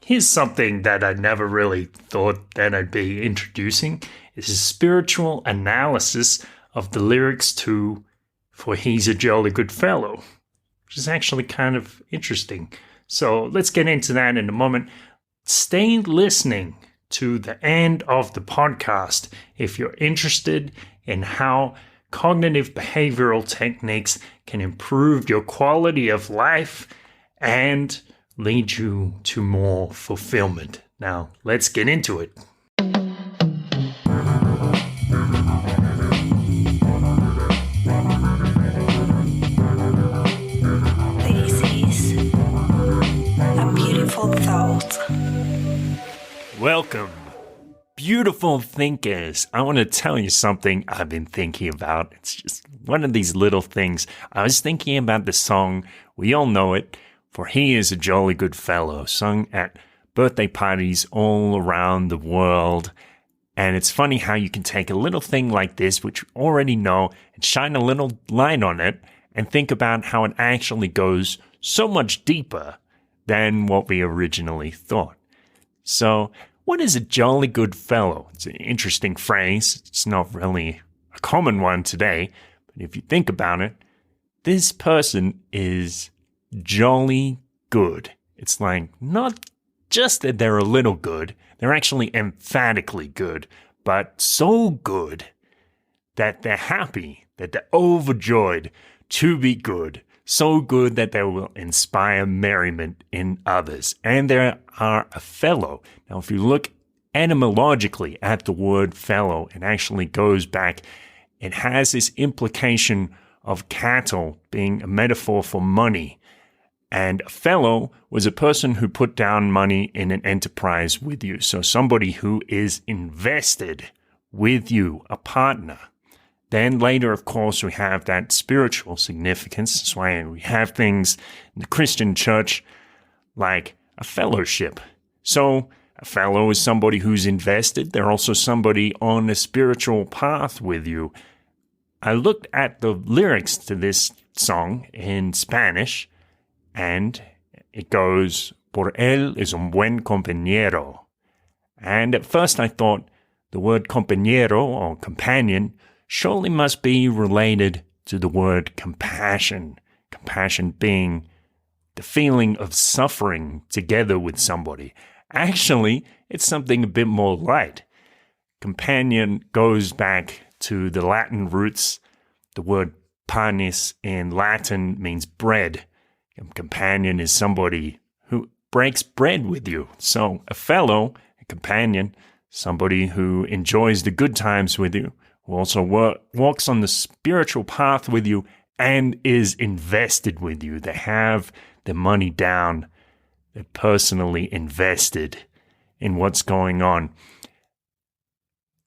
here's something that I never really thought that I'd be introducing. It's a spiritual analysis of the lyrics to For He's a Jolly Good Fellow, which is actually kind of interesting. So let's get into that in a moment. Stay listening to the end of the podcast if you're interested in how cognitive behavioral techniques can improve your quality of life and lead you to more fulfillment. Now, let's get into it. This is a beautiful thought. Welcome, beautiful thinkers. I want to tell you something I've been thinking about. It's just one of these little things. I was thinking about the song, we all know it, For He is a Jolly Good Fellow, sung at birthday parties all around the world. And it's funny how you can take a little thing like this, which you already know, and shine a little light on it, and think about how it actually goes so much deeper than what we originally thought. So, what is a jolly good fellow? It's an interesting phrase. It's not really a common one today, but if you think about it, this person is jolly good. It's like not just that they're a little good, they're actually emphatically good, but so good that they're happy, that they're overjoyed to be good. So good that they will inspire merriment in others. And they are a fellow. Now, if you look etymologically at the word fellow, it actually goes back. It has this implication of cattle being a metaphor for money. And a fellow was a person who put down money in an enterprise with you. So somebody who is invested with you, a partner. Then later, of course, we have that spiritual significance. That's why we have things in the Christian church like a fellowship. So a fellow is somebody who's invested. They're also somebody on a spiritual path with you. I looked at the lyrics to this song in Spanish, and it goes, Por él es un buen compañero. And at first I thought the word compañero or companion surely must be related to the word compassion. Compassion being the feeling of suffering together with somebody. Actually, it's something a bit more light. Companion goes back to the Latin roots. The word panis in Latin means bread. A companion is somebody who breaks bread with you. So a fellow, a companion, somebody who enjoys the good times with you, who also walks on the spiritual path with you and is invested with you. They have their money down. They're personally invested in what's going on.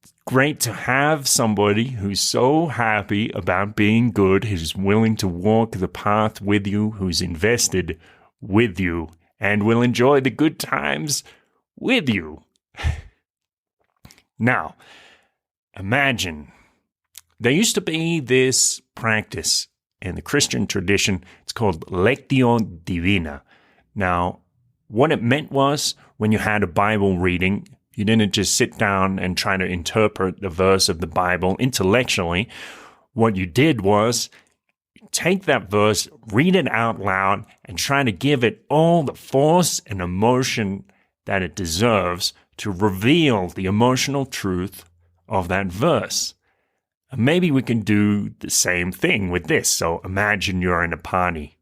It's great to have somebody who's so happy about being good, who's willing to walk the path with you, who's invested with you, and will enjoy the good times with you. Now, imagine, there used to be this practice in the Christian tradition. It's called Lectio Divina. Now, what it meant was when you had a Bible reading, you didn't just sit down and try to interpret the verse of the Bible intellectually. What you did was take that verse, read it out loud, and try to give it all the force and emotion that it deserves to reveal the emotional truth of that verse. And maybe we can do the same thing with this. So imagine you're in a party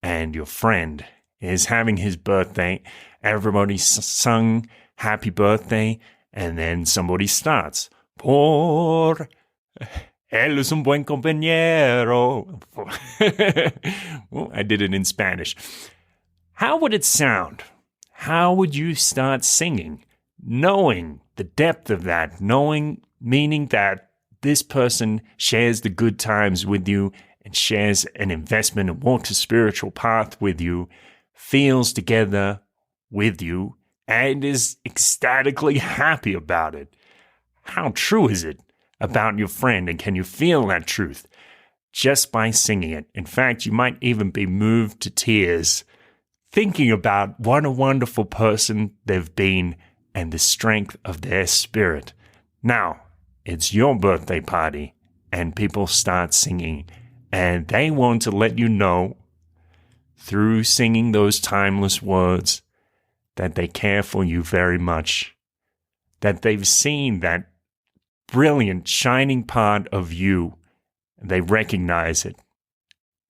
and your friend is having his birthday. Everybody sung happy birthday, and then somebody starts, Por él es un buen compañero. Well, I did it in Spanish. How would it sound? How would you start singing? Knowing the depth of that, meaning that this person shares the good times with you and shares an investment and walks a spiritual path with you, feels together with you, and is ecstatically happy about it. How true is it about your friend, and can you feel that truth just by singing it? In fact, you might even be moved to tears thinking about what a wonderful person they've been and the strength of their spirit. Now, it's your birthday party, and people start singing, and they want to let you know through singing those timeless words that they care for you very much, that they've seen that brilliant, shining part of you, and they recognize it,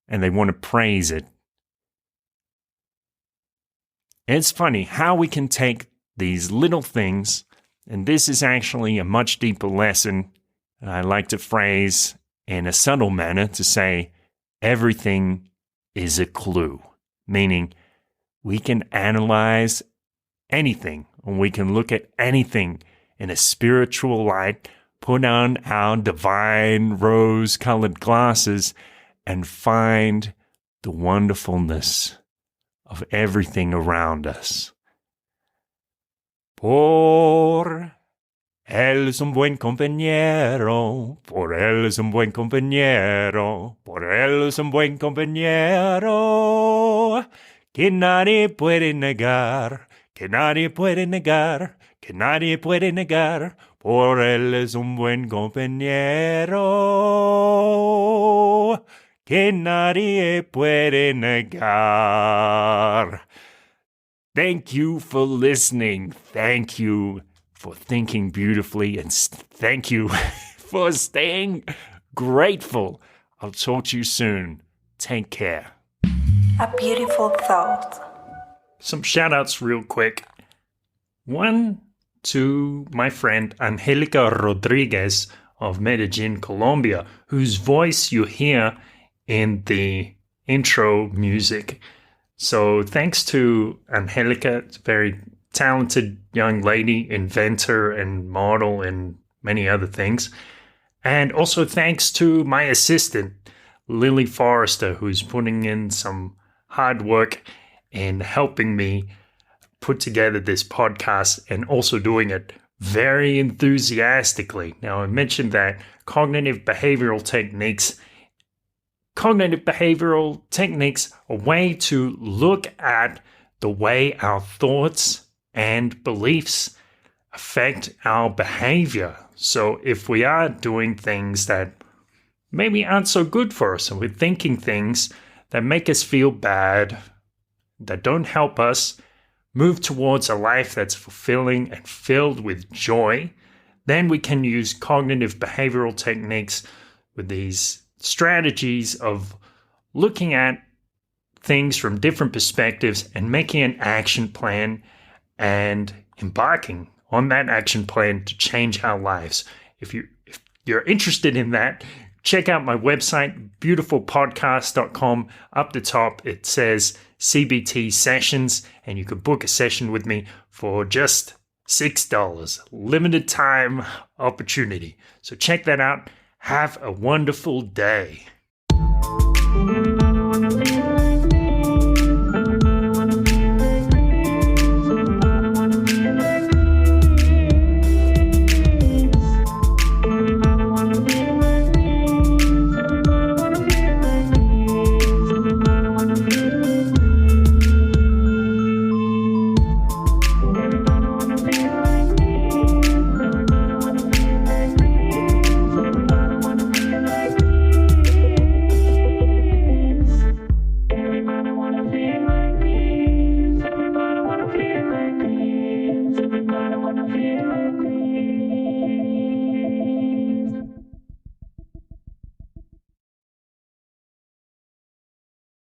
and they want to praise it. It's funny how we can take these little things, and this is actually a much deeper lesson. I like to phrase in a subtle manner to say, everything is a clue, meaning we can analyze anything, and we can look at anything in a spiritual light, put on our divine rose-colored glasses, and find the wonderfulness of everything around us. Por él es un buen compañero, por él es un buen compañero, por él es un buen compañero, que nadie puede negar, que nadie puede negar, que nadie puede negar, por él es un buen compañero, que nadie puede negar. Thank you for listening. Thank you for thinking beautifully. And thank you for staying grateful. I'll talk to you soon. Take care. A beautiful thought. Some shout outs real quick. One to my friend Angelica Rodriguez of Medellin, Colombia, whose voice you hear in the intro music. So thanks to Angelica, it's a very talented young lady, inventor and model and many other things. And also thanks to my assistant, Lily Forrester, who's putting in some hard work in helping me put together this podcast and also doing it very enthusiastically. Now, I mentioned that cognitive behavioral techniques a way to look at the way our thoughts and beliefs affect our behavior. So if we are doing things that maybe aren't so good for us, and we're thinking things that make us feel bad, that don't help us move towards a life that's fulfilling and filled with joy, then we can use cognitive behavioral techniques with these strategies of looking at things from different perspectives and making an action plan and embarking on that action plan to change our lives. If you're interested in that, check out my website, beautifulpodcast.com. Up the top, it says CBT sessions, and you can book a session with me for just $6. Limited time opportunity. So check that out. Have a wonderful day.